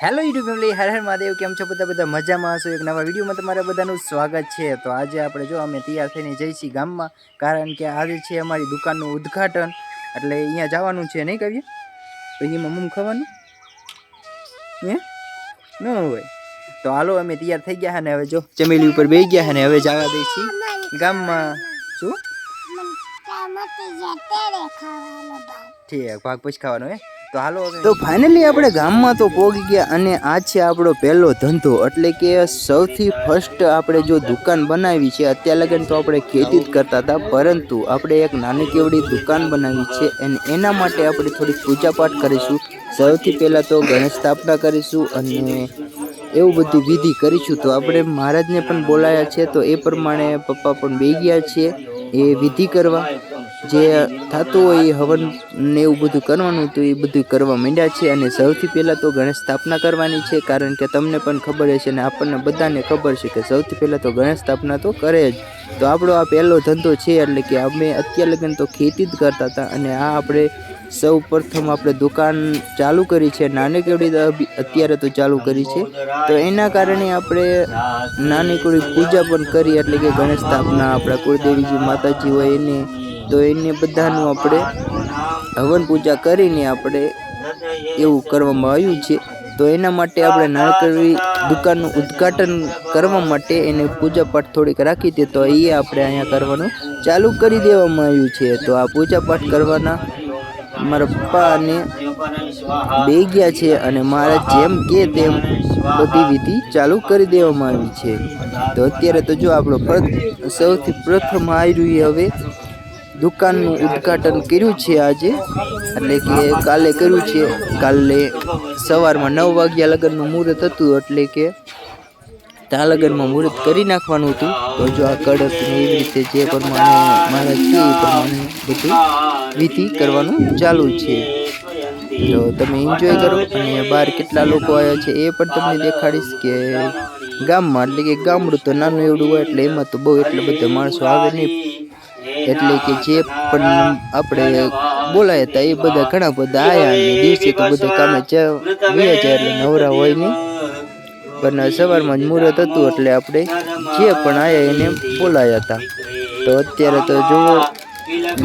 Hello YouTube family, Har Har Mahadev. કેમ છો બધા મજામાં હશો? એક નવા વિડીયોમાં તમારા બધાનું સ્વાગત છે. તો આજે આપણે જો અમે તૈયાર થઈને જઈશી ગામમાં, કારણ કે આજે છે અમારી દુકાનનું ઉદ્ઘાટન. એટલે અહીંયા જવાનું છે, નહીં કહીએ તો અહીંયામાં મમ ખાવાનું હે ન હોય. તો હાલો અમે તૈયાર થઈ ગયા ને હવે જો ચમેલી ઉપર બેસી ગયા ને હવે જવા દઈશી ગામમાં. શું ઠીક, ભાગ પછી ખાવાનો હે. તો હાલો, તો ફાઇનલી આપણે ગામમાં તો પહોંચી ગયા અને આ છે આપણો પહેલો ધંધો. એટલે કે સૌથી ફર્સ્ટ આપણે જો દુકાન બનાવી છે. અત્યાર લગન તો આપણે ખેતી જ કરતા હતા, પરંતુ આપણે એક નાની કેવડી દુકાન બનાવી છે અને એના માટે આપણે થોડીક પૂજાપાઠ કરીશું. સૌથી પહેલાં તો ગણેશ સ્થાપના કરીશું અને એવું બધી વિધિ કરીશું. તો આપણે મહારાજને પણ બોલાયા છે, તો એ પ્રમાણે પપ્પા પણ બેસી ગયા છે એ વિધિ કરવા. જે થતું હોય એ હવન ને એવું બધું કરવાનું હતું એ બધું કરવા માંડ્યા છે. અને સૌથી પહેલાં તો ગણેશ સ્થાપના કરવાની છે, કારણ કે તમને પણ ખબર હશે ને આપણને બધાને ખબર છે કે સૌથી પહેલાં તો ગણેશ સ્થાપના તો કરે જ. તો આપણો આ પહેલો ધંધો છે, એટલે કે અમે અત્યાર લગન તો ખેતી જ કરતા હતા અને આ આપણે સૌ પ્રથમ આપણે દુકાન ચાલુ કરી છે. નાની કેવડી અત્યારે તો ચાલુ કરી છે, તો એના કારણે આપણે નાની કેવડી પૂજા પણ કરી. એટલે કે ગણેશ સ્થાપના, આપણા કુળદેવીજી માતાજી હોય એને, તો એને બધાનું આપણે હવન પૂજા કરીને આપણે એવું કરવામાં આવ્યું છે. તો એના માટે આપણે નાનકડી દુકાનનું ઉદ્ઘાટન કરવા માટે એને પૂજાપાઠ થોડીક રાખી હતી, તો એ આપણે અહીંયા કરવાનું ચાલુ કરી દેવામાં આવ્યું છે. તો આ પૂજાપાઠ કરવાના મારા પપ્પા અને બે ગયા છે અને મારા જેમ કે તેમ બધી વિધિ ચાલુ કરી દેવામાં આવી છે. તો અત્યારે તો જો આપણો સૌથી પ્રથમ આવ્યું હવે દુકાનનું ઉદ્ઘાટન કર્યું છે આજે, એટલે કે કાલે કર્યું છે. કાલે સવારમાં 9 વાગ્યા લગનનું મુહૂર્ત હતું, એટલે કે ત્યાં લગનમાં મુહૂર્ત કરી નાખવાનું હતું. તો જો આ કડક ને એવી રીતે જે પ્રમાણે મહારાજ છે એ પ્રમાણે બધું વિધિ કરવાનું ચાલુ છે. તો તમે એન્જોય કરો અને બહાર કેટલા લોકો આવ્યા છે એ પણ તમને દેખાડીશ. કે ગામમાં એટલે કે ગામડું તો નાનું એવડું હોય, એટલે એમાં તો બહુ એટલા બધા માણસો આવે નહીં. એટલે કે જે પણ આપણે બોલાયા હતા એ બધા ઘણા બધા આવ્યા અને દિવસે તો બધા કામે ગયા જાય એટલે નવરા હોય નહીં. પણ સવારમાં જ મુહૂર્ત હતું એટલે આપણે જે પણ આવ્યા એને બોલાયા હતા. તો અત્યારે તો જુઓ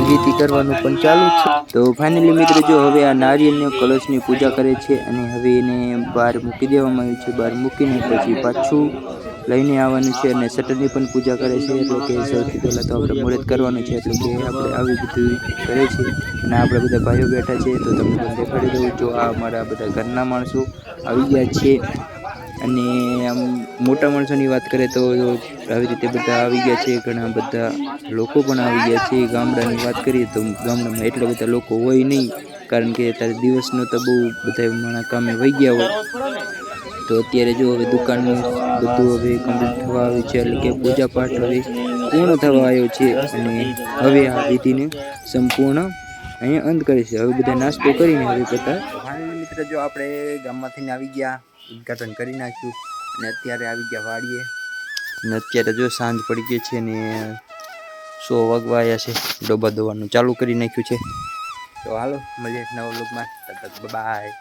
વિધિ કરવાનું પણ ચાલુ છે. તો ફાઇનલી મિત્રો જો હવે આ નારિયેળને કળશની પૂજા કરે છે અને હવે એને બહાર મૂકી દેવામાં આવ્યું છે. બહાર મૂકીને પછી પાછું લઈને આવવાનું છે અને શટરની પણ પૂજા કરે છે. એટલે કે સૌથી પહેલાં તો આપણે મુહૂર્ત કરવાનું છે, એટલે કે આપણે આવી બધું કરે છે. અને આપણે બધા ભાઈઓ બેઠા છે, તો તમને પણ દેખાડી દઉં. જો આ અમારા બધા ઘરના માણસો આવી ગયા છે. અને આમ મોટા માણસોની વાત કરે તો આવી રીતે બધા આવી ગયા છે. ઘણા બધા લોકો પણ આવી ગયા છે. ગામડાની વાત કરીએ તો ગામડામાં એટલા બધા લોકો હોય નહીં, કારણ કે અત્યારે દિવસનો તો બહુ બધા માણસ કામે વહી ગયા હોય. તો અત્યારે જો હવે દુકાનનું બધું હવે કમ્પ્લીટ થવા આવ્યું છે, એટલે કે પૂજા પાઠ હવે પૂર્ણ થવા આવ્યો છે. અને હવે આ વિધિને સંપૂર્ણ અહીંયા અંત કરે છે. હવે બધા નાસ્તો કરીને હવે બધા ફાઇનલી મિત્ર જો આપણે ગામમાંથી આવી ગયા, ઉદ્ઘાટન કરી નાખ્યું અને અત્યારે આવી ગયા વાડીએ. અને અત્યારે જો સાંજ પડી ગઈ છે ને 100 વાગવા આવ્યા છે. ડોબા દોવાનું ચાલુ કરી નાખ્યું છે. તો હાલો મળીએ નવા વ્લોગમાં. બાય.